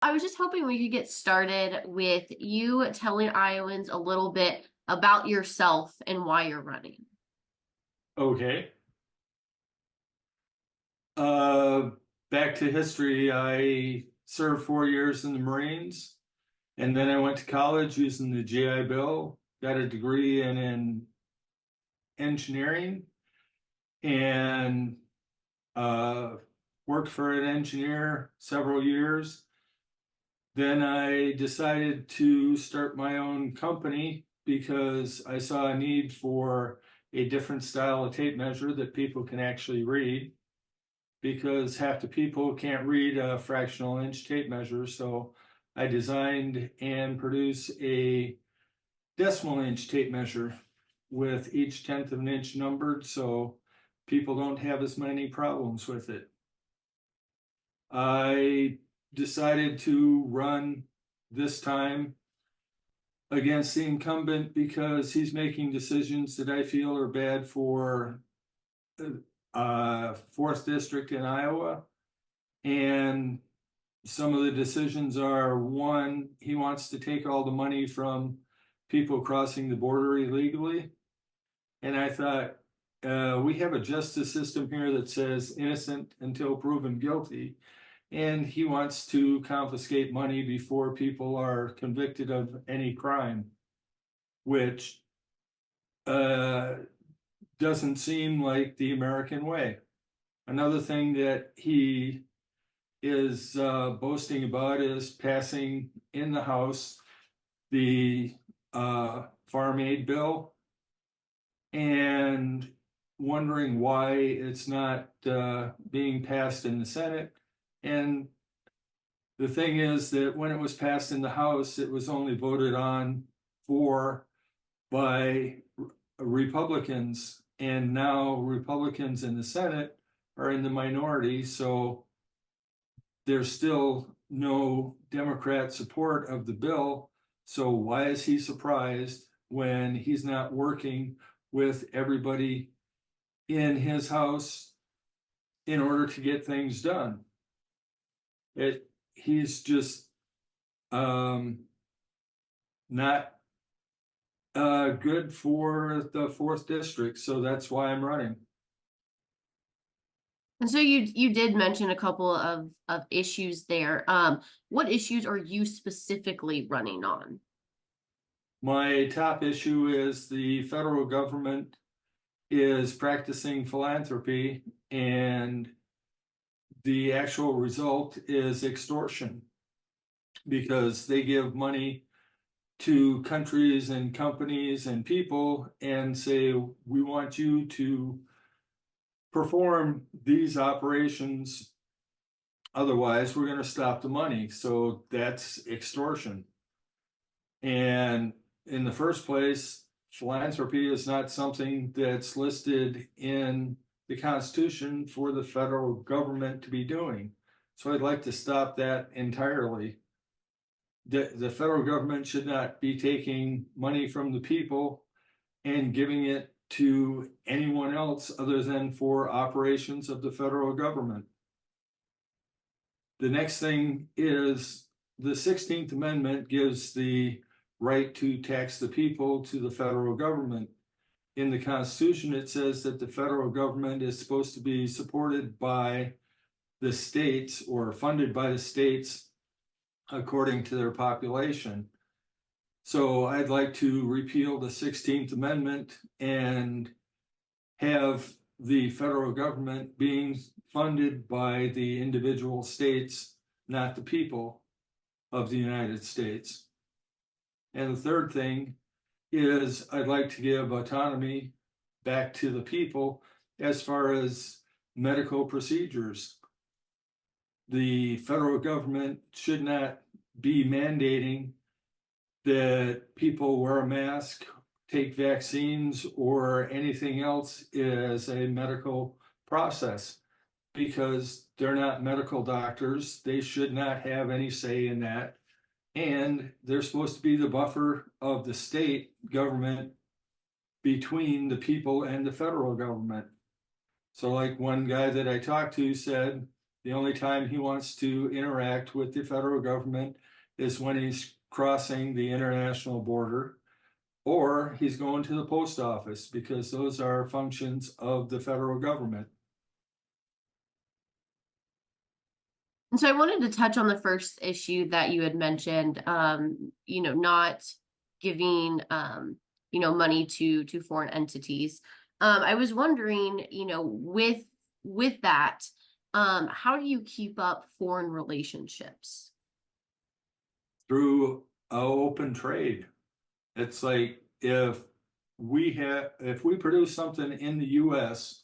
I was just hoping we could get started with you telling Iowans a little bit about yourself and why you're running. Okay. Uh, Back to history. I served 4 years in the Marines, and then I went to college using the GI Bill, got a degree in engineering, and uh, worked for an engineer several years. Then I decided to start my own company because I saw a need for a different style of tape measure that people can actually read, because half the people can't read a fractional inch tape measure. So I designed and produced a decimal inch tape measure with each 1/10 of an inch numbered, so people don't have as many problems with it. I decided to run this time against the incumbent because he's making decisions that I feel are bad for 4th District in Iowa. And some of the decisions are, one, he wants to take all the money from people crossing the border illegally. And I thought, we have a justice system here that says innocent until proven guilty. And he wants to confiscate money before people are convicted of any crime, which doesn't seem like the American way. Another thing that he is boasting about is passing in the House the farm aid bill, and wondering why it's not being passed in the Senate. And the thing is that when it was passed in the House, it was only voted on for by Republicans, and now Republicans in the Senate are in the minority, so there's still no Democrat support of the bill. So why is he surprised when he's not working with everybody in his house in order to get things done? He's just not good for the 4th District. So that's why I'm running. And so you did mention a couple of issues there. What issues are you specifically running on? My top issue is the federal government is practicing philanthropy, and the actual result is extortion, because they give money to countries and companies and people and say, we want you to perform these operations, otherwise we're going to stop the money. So that's extortion. And in the first place, philanthropy is not something that's listed in the Constitution for the federal government to be doing. So I'd like to stop that entirely. The federal government should not be taking money from the people and giving it to anyone else other than for operations of the federal government. The next thing is the 16th Amendment gives the right to tax the people to the federal government. In the Constitution, it says that the federal government is supposed to be supported by the states or funded by the states according to their population. So I'd like to repeal the 16th Amendment and have the federal government being funded by the individual states, not the people of the United States. And the third thing is I'd like to give autonomy back to the people as far as medical procedures. The federal government should not be mandating that people wear a mask, take vaccines, or anything else as a medical process, because they're not medical doctors. They should not have any say in that. And they're supposed to be the buffer of the state government between the people and the federal government. So like one guy that I talked to said, The only time he wants to interact with the federal government is when he's crossing the international border or he's going to the post office, because those are functions of the federal government. And so I wanted to touch on the first issue that you had mentioned, not giving, money to foreign entities. I was wondering, with that, how do you keep up foreign relationships? Through open trade. It's like if we produce something in the US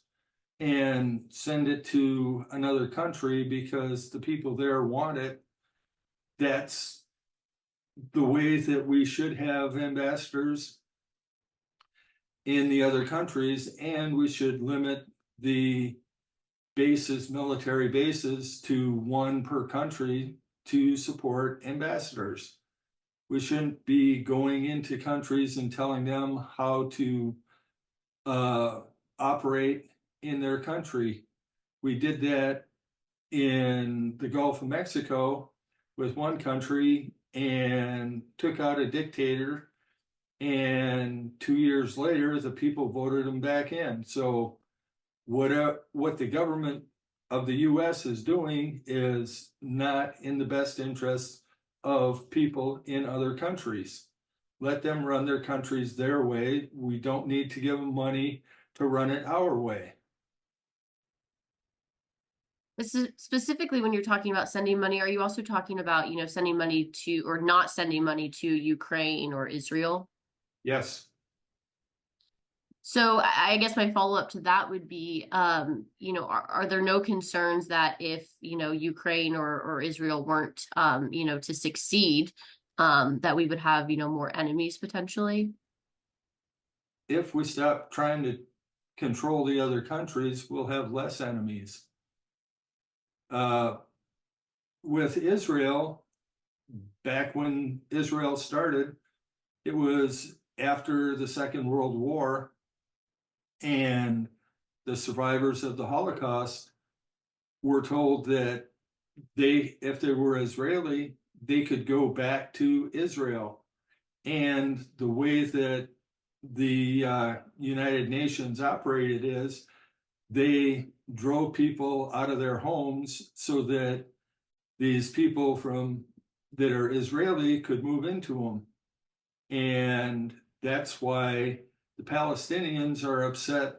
and send it to another country because the people there want it, that's the way that we should have ambassadors in the other countries, and we should limit the military bases to one per country to support ambassadors. We shouldn't be going into countries and telling them how to operate in their country. We did that in the Gulf of Mexico with one country and took out a dictator, and 2 years later the people voted him back in. So what the government of the US is doing is not in the best interest of people in other countries. Let them run their countries their way. We don't need to give them money to run it our way. Specifically, when you're talking about sending money, are you also talking about, sending money to, or not sending money to Ukraine or Israel? Yes. So I guess my follow-up to that would be, are there no concerns that if, Ukraine or Israel weren't, to succeed, that we would have, more enemies potentially? If we stop trying to control the other countries, we'll have less enemies. With Israel, back when Israel started, it was after the Second World War, and the survivors of the Holocaust were told that if they were Israeli, they could go back to Israel. And the way that the United Nations operated is they drove people out of their homes so that these people that are Israeli could move into them. And that's why the Palestinians are upset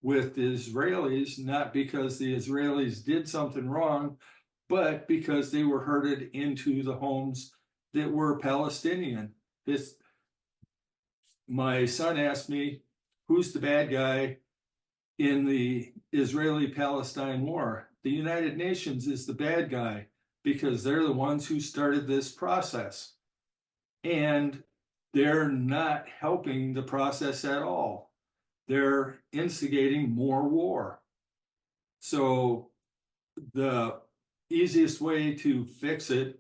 with the Israelis, not because the Israelis did something wrong, but because they were herded into the homes that were Palestinian. My son asked me, who's the bad guy in the Israeli-Palestine war? The United Nations is the bad guy because they're the ones who started this process. And they're not helping the process at all. They're instigating more war. So the easiest way to fix it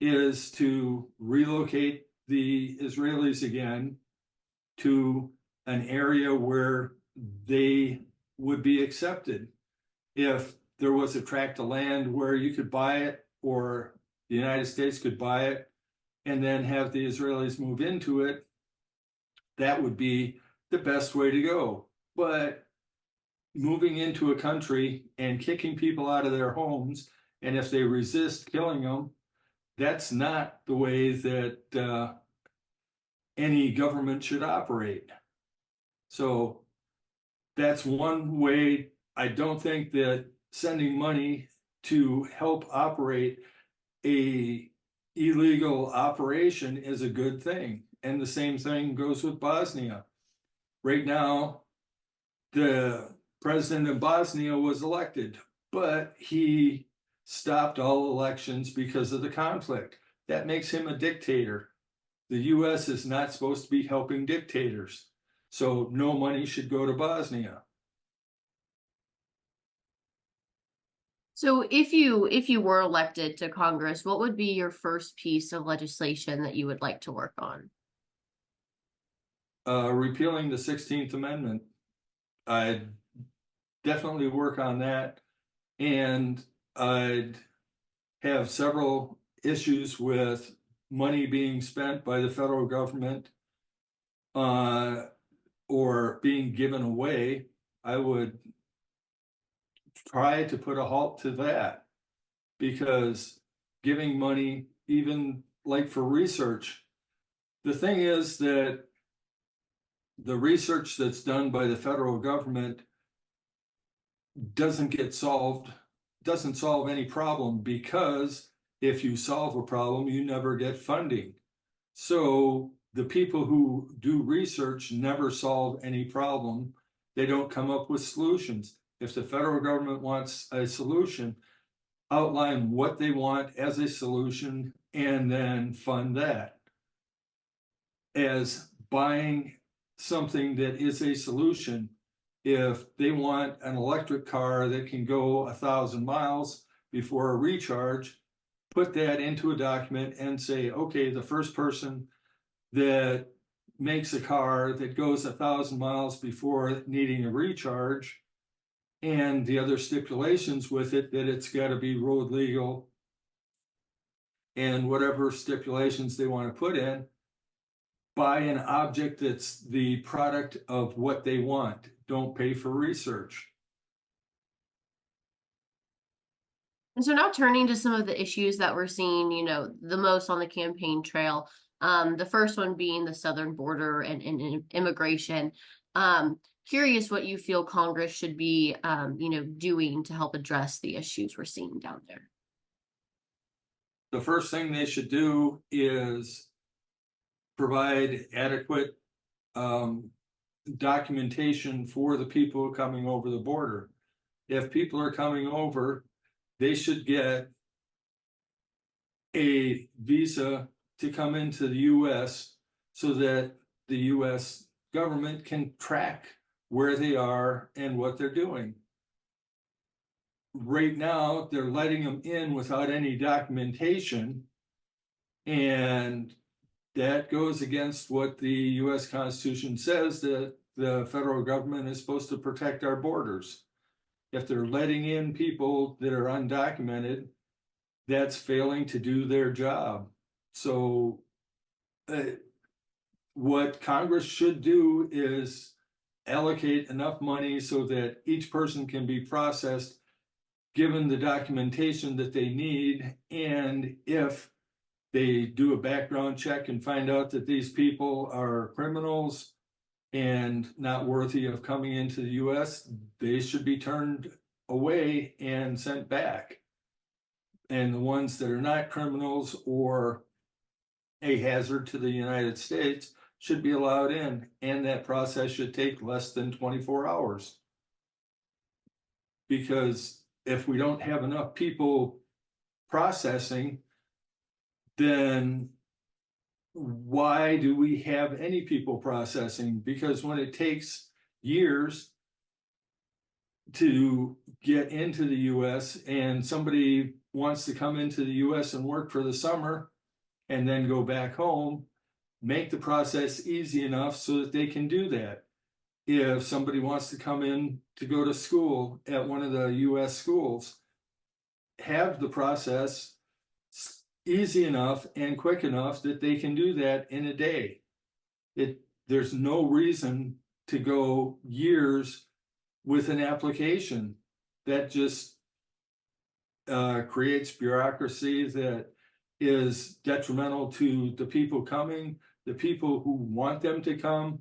is to relocate the Israelis again to an area where they would be accepted. If there was a tract of land where you could buy it, or the United States could buy it, and then have the Israelis move into it, that would be the best way to go. But moving into a country and kicking people out of their homes, and if they resist, killing them, that's not the way that any government should operate. So that's one way. I don't think that sending money to help operate a illegal operation is a good thing. And the same thing goes with Bosnia. Right now, the president of Bosnia was elected, but he stopped all elections because of the conflict. That makes him a dictator. The US is not supposed to be helping dictators, so no money should go to Bosnia. So if you were elected to Congress, what would be your first piece of legislation that you would like to work on? Repealing the 16th Amendment. I'd definitely work on that. And I'd have several issues with money being spent by the federal government or being given away. I would try to put a halt to that, because giving money, even like for research, the thing is that the research that's done by the federal government doesn't solve any problem, because if you solve a problem, you never get funding. So the people who do research never solve any problem. They don't come up with solutions. If the federal government wants a solution, outline what they want as a solution and then fund that. As buying something that is a solution, if they want an electric car that can go 1,000 miles before a recharge, put that into a document and say, okay, the first person that makes a car that goes 1,000 miles before needing a recharge, and the other stipulations with it, that it's got to be road legal and whatever stipulations they want to put in, buy an object that's the product of what they want. Don't pay for research. And so now turning to some of the issues that we're seeing, the most on the campaign trail. The first one being the southern border and immigration. Curious what you feel Congress should be, doing to help address the issues we're seeing down there. The first thing they should do is provide adequate documentation for the people coming over the border. If people are coming over, they should get a visa to come into the U.S. so that the U.S. government can track where they are and what they're doing. Right now, they're letting them in without any documentation, and that goes against what the U.S. Constitution says, that the federal government is supposed to protect our borders. If they're letting in people that are undocumented, that's failing to do their job. So what Congress should do is allocate enough money so that each person can be processed, given the documentation that they need. And if they do a background check and find out that these people are criminals and not worthy of coming into the U.S., they should be turned away and sent back. And the ones that are not criminals or a hazard to the United States should be allowed in, and that process should take less than 24 hours. Because if we don't have enough people processing, then why do we have any people processing? Because when it takes years to get into the U.S. and somebody wants to come into the U.S. and work for the summer and then go back home, make the process easy enough so that they can do that. If somebody wants to come in to go to school at one of the U.S. schools, have the process easy enough and quick enough that they can do that in a day. There's no reason to go years with an application. That just creates bureaucracy that is detrimental to the people coming, the people who want them to come,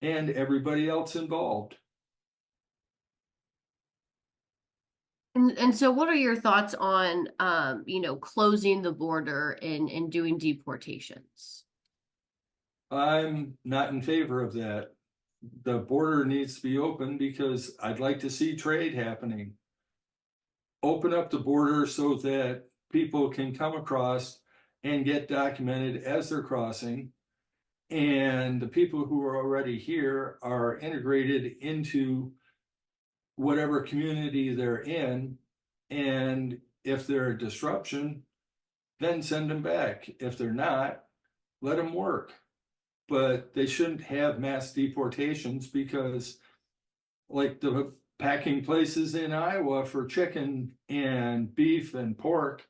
and everybody else involved. And so what are your thoughts on, closing the border and doing deportations? I'm not in favor of that. The border needs to be open because I'd like to see trade happening. Open up the border so that people can come across and get documented as they're crossing, and the people who are already here are integrated into whatever community they're in. And if they're a disruption, then send them back. If they're not, let them work. But they shouldn't have mass deportations, because like the packing places in Iowa for chicken and beef and pork.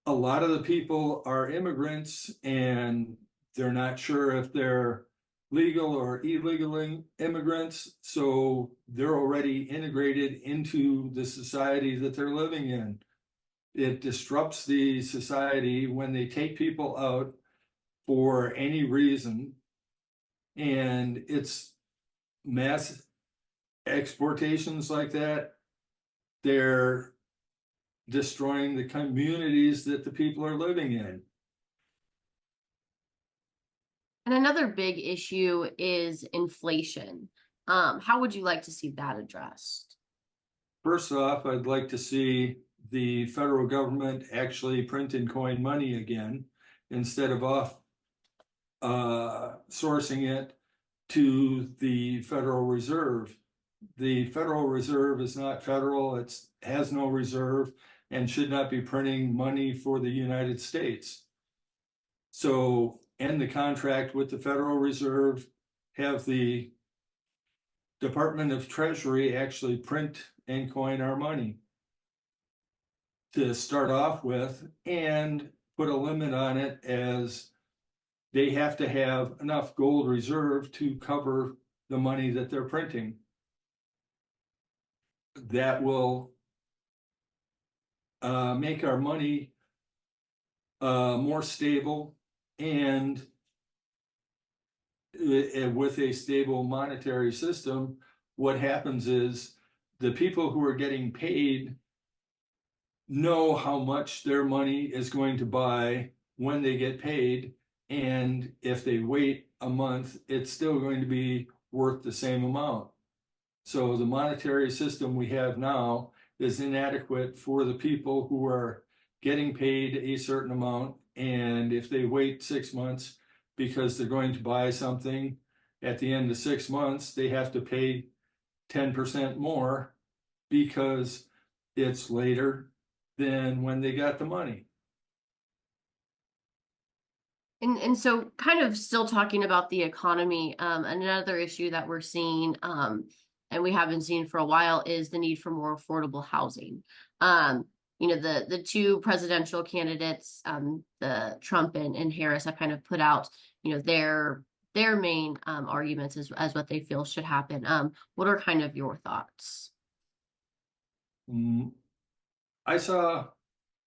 A lot of the people are immigrants and they're not sure if they're legal or illegal immigrants. So they're already integrated into the society that they're living in. It disrupts the society when they take people out for any reason. And it's mass exportations like that. They're destroying the communities that the people are living in. And another big issue is inflation. How would you like to see that addressed? First off, I'd like to see the federal government actually print and coin money again instead of sourcing it to the Federal Reserve. The Federal Reserve is not federal, it has no reserve and should not be printing money for the United States. So end the contract with the Federal Reserve, have the Department of Treasury actually print and coin our money to start off with, and put a limit on it as they have to have enough gold reserve to cover the money that they're printing. That will make our money more stable, and with a stable monetary system, what happens is the people who are getting paid know how much their money is going to buy when they get paid. And if they wait a month, it's still going to be worth the same amount. So the monetary system we have now is inadequate for the people who are getting paid a certain amount. And if they wait 6 months because they're going to buy something at the end of 6 months, they have to pay 10% more because it's later than when they got the money. And so kind of still talking about the economy, another issue that we're seeing, and we have been seeing for a while, is the need for more affordable housing. The two presidential candidates, the Trump and Harris, have kind of put out, their main arguments as what they feel should happen. What are kind of your thoughts? I saw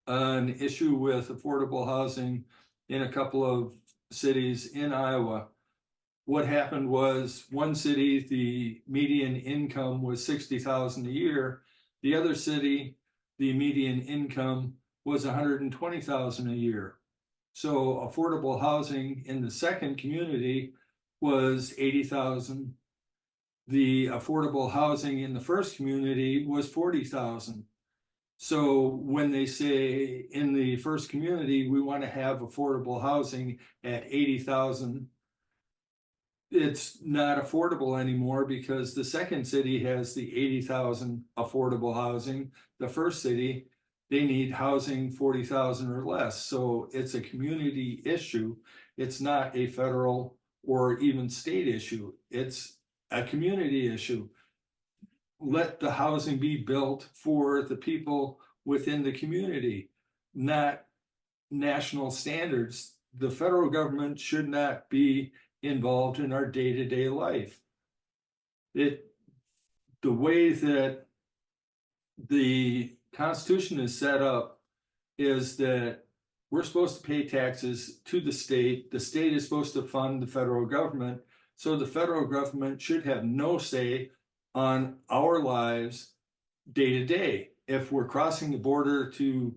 an issue with affordable housing in a couple of cities in Iowa. What happened was, one city, the median income was $60,000 a year. The other city, the median income was $120,000 a year. So affordable housing in the second community was $80,000. The affordable housing in the first community was $40,000. So when they say in the first community, we want to have affordable housing at $80,000, it's not affordable anymore because the second city has the $80,000 affordable housing. The first city, they need housing 40,000 or less. So it's a community issue. It's not a federal or even state issue. It's a community issue. Let the housing be built for the people within the community, not national standards. The federal government should not be involved in our day-to-day life. The way that the Constitution is set up is that we're supposed to pay taxes to the state. The state is supposed to fund the federal government. So the federal government should have no say on our lives day to day. If we're crossing the border to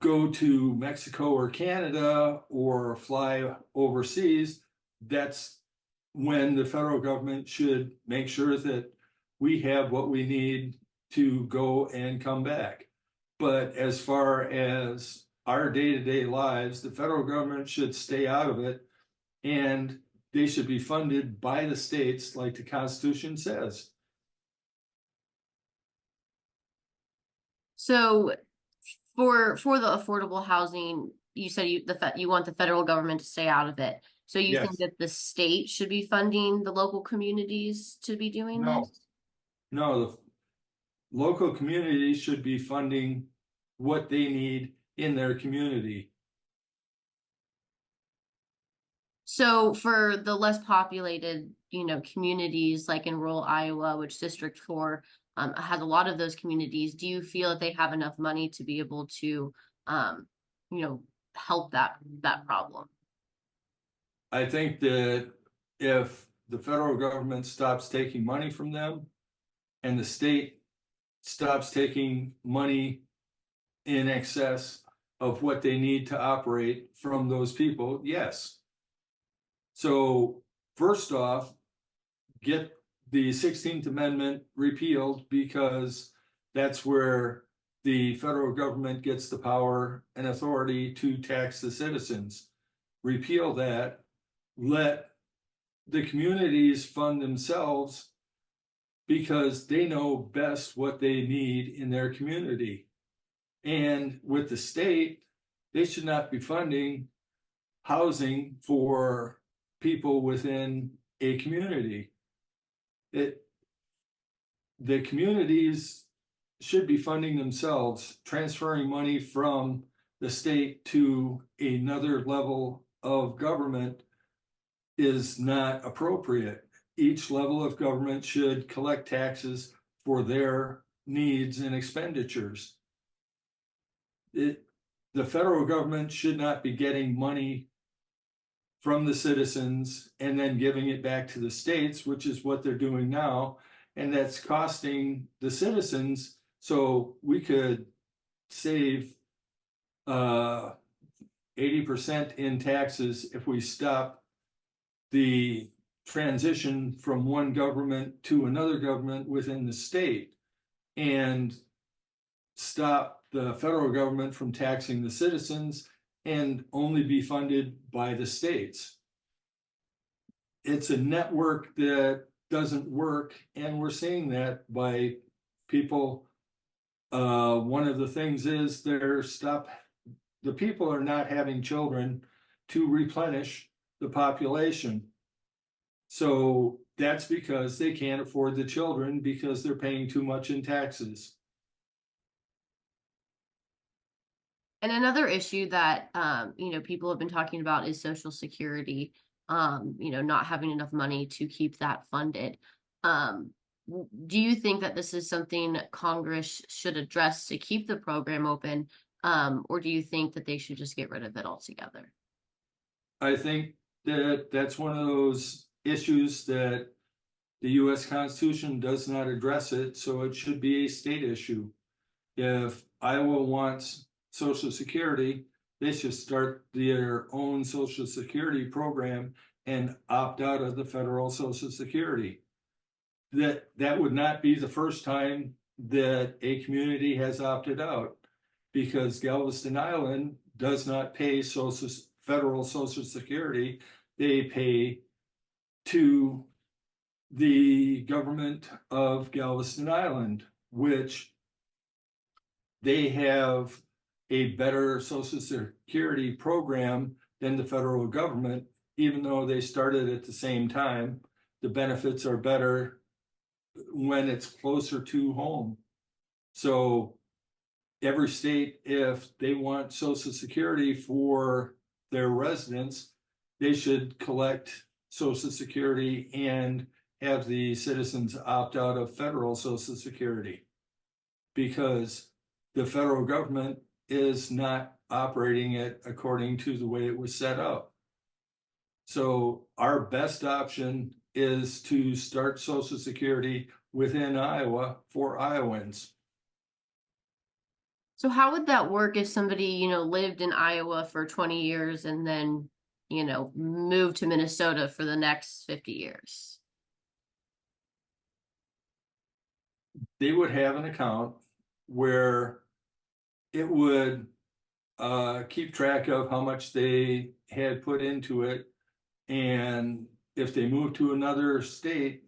go to Mexico or Canada or fly overseas, that's when the federal government should make sure that we have what we need to go and come back. But as far as our day-to-day lives, the federal government should stay out of it, and they should be funded by the states like the Constitution says. So for the affordable housing, you said you want the federal government to stay out of it. So you think Yes. that the state should be funding the local communities to be doing No. this? No, the local communities should be funding what they need in their community. So for the less populated, communities like in rural Iowa, which District 4 has a lot of those communities, do you feel that they have enough money to be able to, um, you know, help that problem? I think that if the federal government stops taking money from them and the state stops taking money in excess of what they need to operate from those people, yes. So first off, get the 16th Amendment repealed, because that's where the federal government gets the power and authority to tax the citizens. Repeal that, let the communities fund themselves, because they know best what they need in their community. And with the state, they should not be funding housing for people within a community. It, the communities should be funding themselves, transferring money from the state to another level of government is not appropriate. Each level of government should collect taxes for their needs and expenditures. The federal government should not be getting money from the citizens and then giving it back to the states, which is what they're doing now. And that's costing the citizens. So we could save 80% in taxes if we stop the transition from one government to another government within the state, and stop the federal government from taxing the citizens and only be funded by the states. It's a network that doesn't work, and we're seeing that by people. One of the things is the people are not having children to replenish the population. So that's because they can't afford the children, because they're paying too much in taxes. And another issue that people have been talking about is Social Security. Not having enough money to keep that funded. Do you think that this is something Congress should address to keep the program open, or do you think that they should just get rid of it altogether? I think that that's one of those issues that the US Constitution does not address it, so it should be a state issue. If Iowa wants Social Security, they should start their own Social Security program and opt out of the federal Social Security. That would not be the first time that a community has opted out, because Galveston Island does not pay federal Social Security. They pay to the government of Galveston Island, which they have a better Social Security program than the federal government, even though they started at the same time. The benefits are better when it's closer to home. So every state, if they want Social Security for their residents, they should collect Social Security and have the citizens opt out of federal Social Security, because the federal government is not operating it according to the way it was set up. So our best option is to start Social Security within Iowa for Iowans. So how would that work if somebody, lived in Iowa for 20 years and then, moved to Minnesota for the next 50 years? They would have an account where it would keep track of how much they had put into it. And if they moved to another state,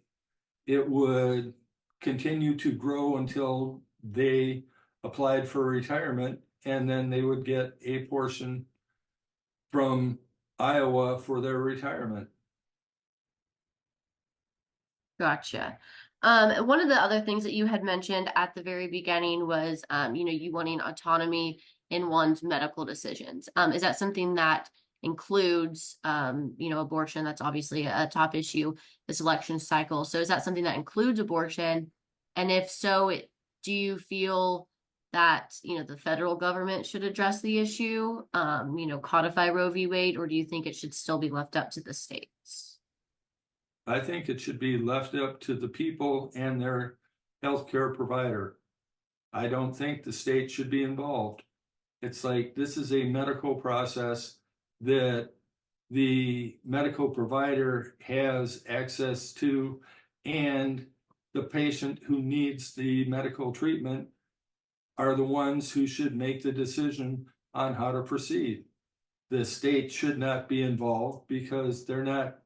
it would continue to grow until they applied for retirement, and then they would get a portion from Iowa for their retirement. Gotcha. One of the other things that you had mentioned at the very beginning was, you wanting autonomy in one's medical decisions. Is that something that includes, abortion? That's obviously a top issue this election cycle. So is that something that includes abortion? And if so, do you feel that, the federal government should address the issue, codify Roe v. Wade, or do you think it should still be left up to the states? I think it should be left up to the people and their healthcare provider. I don't think the state should be involved. It's like, this is a medical process that the medical provider has access to, and the patient who needs the medical treatment are the ones who should make the decision on how to proceed. The state should not be involved because they're not,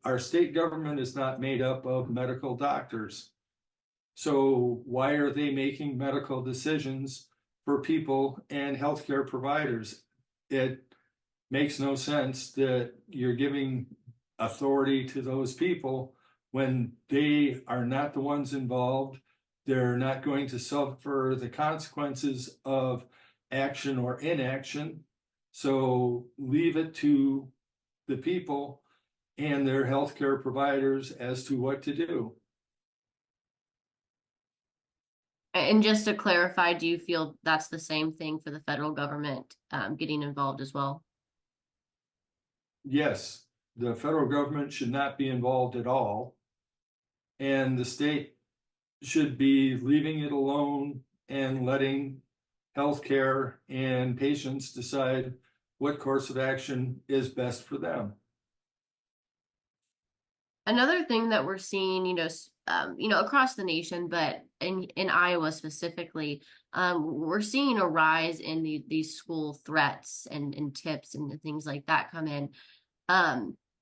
our state government is not made up of medical doctors. So why are they making medical decisions for people and healthcare providers? It makes no sense that you're giving authority to those people when they are not the ones involved. They're not going to suffer the consequences of action or inaction. So leave it to the people and their healthcare providers as to what to do. And just to clarify, do you feel that's the same thing for the federal government getting involved as well? Yes, the federal government should not be involved at all. And the state should be leaving it alone and letting healthcare and patients decide what course of action is best for them. Another thing that we're seeing, across the nation, but in Iowa specifically, we're seeing a rise in these school threats and tips and things like that come in.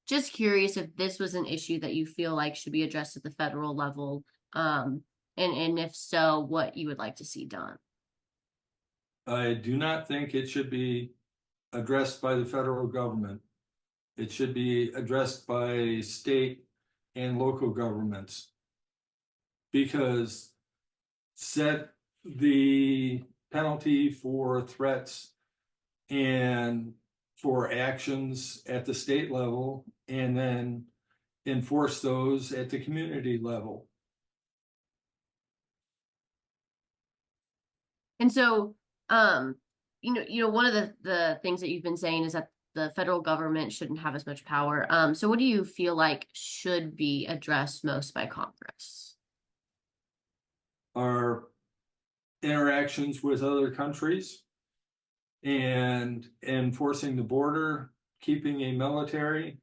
Just curious if this was an issue that you feel like should be addressed at the federal level, and if so, what you would like to see done. I do not think it should be addressed by the federal government. It should be addressed by state and local governments, because set the penalty for threats and for actions at the state level, and then enforce those at the community level. And so, one of the things that you've been saying is that the federal government shouldn't have as much power. So what do you feel like should be addressed most by Congress? Our interactions with other countries and enforcing the border, keeping a military,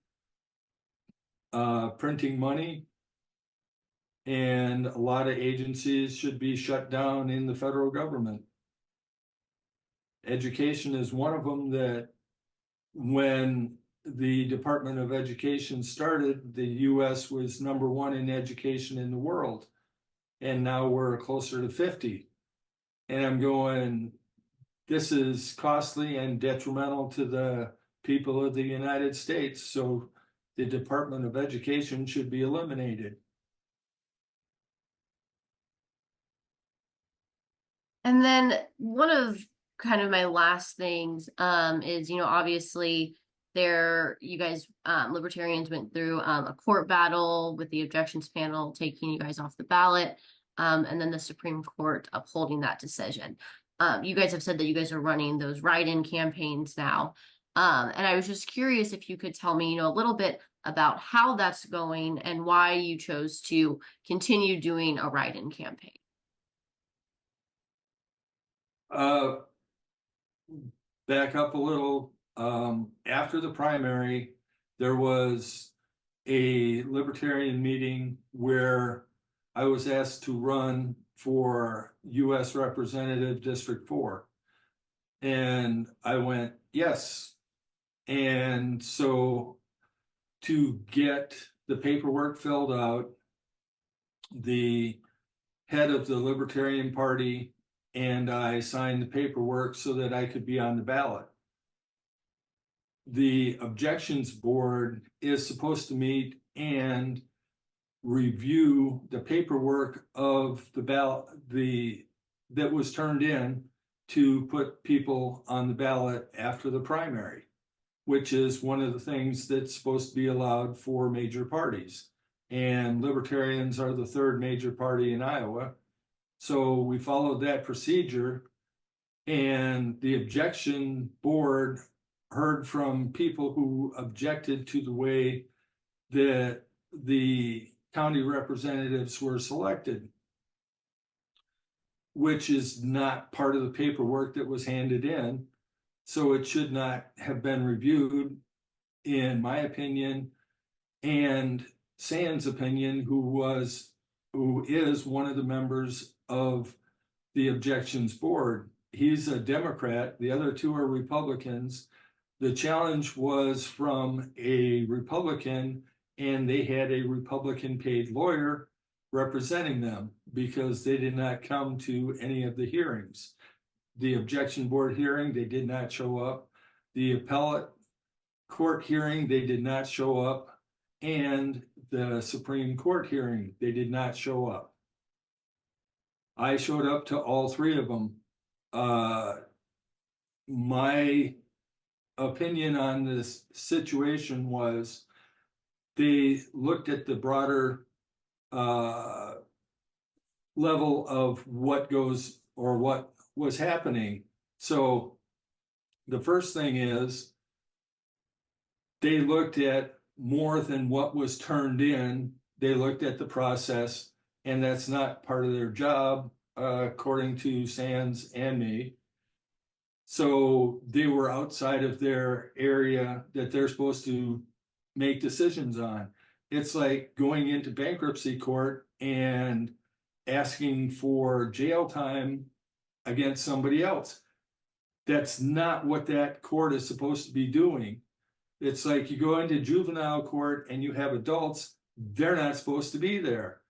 printing money, and a lot of agencies should be shut down in the federal government. Education is one of them, that when the Department of Education started, the US was #1 in education in the world. And now we're closer to 50. And I'm going, this is costly and detrimental to the people of the United States. So the Department of Education should be eliminated. And then one of kind of my last things is, obviously you guys, Libertarians went through a court battle with the objections panel taking you guys off the ballot, and then the Supreme Court upholding that decision. You guys have said that you guys are running those write-in campaigns now. And I was just curious if you could tell me, a little bit about how that's going and why you chose to continue doing a write-in campaign. Back up a little. After the primary, there was a Libertarian meeting where I was asked to run for U.S. Representative District 4. And I went, yes. And so to get the paperwork filled out, the head of the Libertarian Party and I signed the paperwork so that I could be on the ballot. the objections board is supposed to meet and review the paperwork of the ballot, that was turned in to put people on the ballot after the primary, which is one of the things that's supposed to be allowed for major parties. And Libertarians are the third major party in Iowa. So we followed that procedure, and the objection board heard from people who objected to the way that the county representatives were selected, which is not part of the paperwork that was handed in. So it should not have been reviewed, in my opinion, and Sand's opinion, who is one of the members of the objections board. He's a Democrat, the other two are Republicans. The challenge was from a Republican, and they had a Republican paid lawyer representing them because they did not come to any of the hearings. The objection board hearing, they did not show up. The appellate court hearing, they did not show up. And the Supreme Court hearing, they did not show up. I showed up to all three of them. My opinion on this situation was they looked at the broader level of what goes or what was happening. So the first thing is they looked at more than what was turned in. They looked at the process, and that's not part of their job, according to Sands and me. So they were outside of their area that they're supposed to make decisions on. It's like going into bankruptcy court and asking for jail time against somebody else. That's not what that court is supposed to be doing. It's like you go into juvenile court and you have adults, they're not supposed to be there.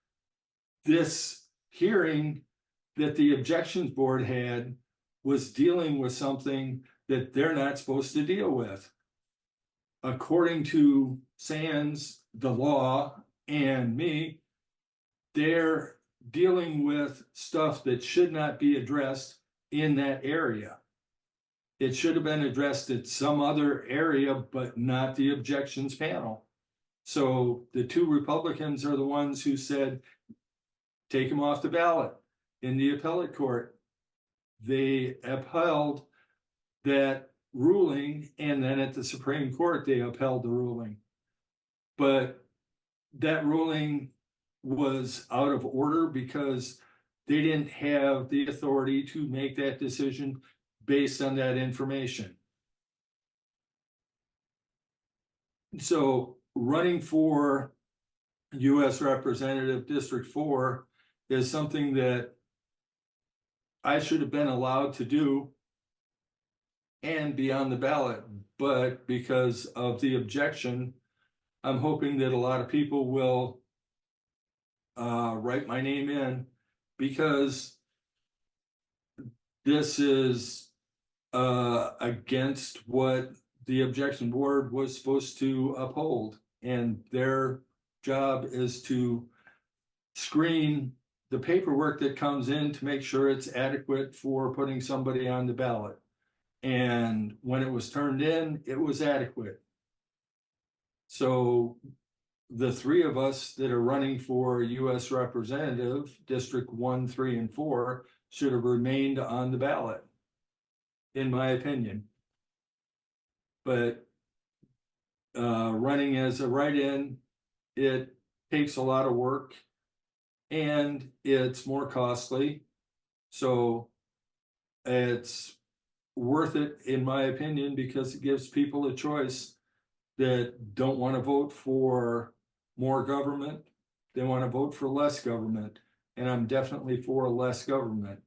This hearing that the objections board had was dealing with something that they're not supposed to deal with. According to Sands, the law, and me, they're dealing with stuff that should not be addressed in that area. It should have been addressed at some other area, but not the objections panel. So the two Republicans are the ones who said, take him off the ballot. In the appellate court, they upheld that ruling, and then at the Supreme Court, they upheld the ruling. But that ruling was out of order because they didn't have the authority to make that decision based on that information. So running for U.S. Representative District 4 is something that I should have been allowed to do and be on the ballot, but because of the objection, I'm hoping that a lot of people will write my name in, because this is against what the objection board was supposed to uphold, and their job is to screen the paperwork that comes in to make sure it's adequate for putting somebody on the ballot. And when it was turned in, it was adequate. So the three of us that are running for U.S. Representative, District 1, 3, and 4, should have remained on the ballot, in my opinion. But running as a write-in, it takes a lot of work and it's more costly. So it's worth it, in my opinion, because it gives people a choice that don't want to vote for more government. They want to vote for less government. And I'm definitely for less government.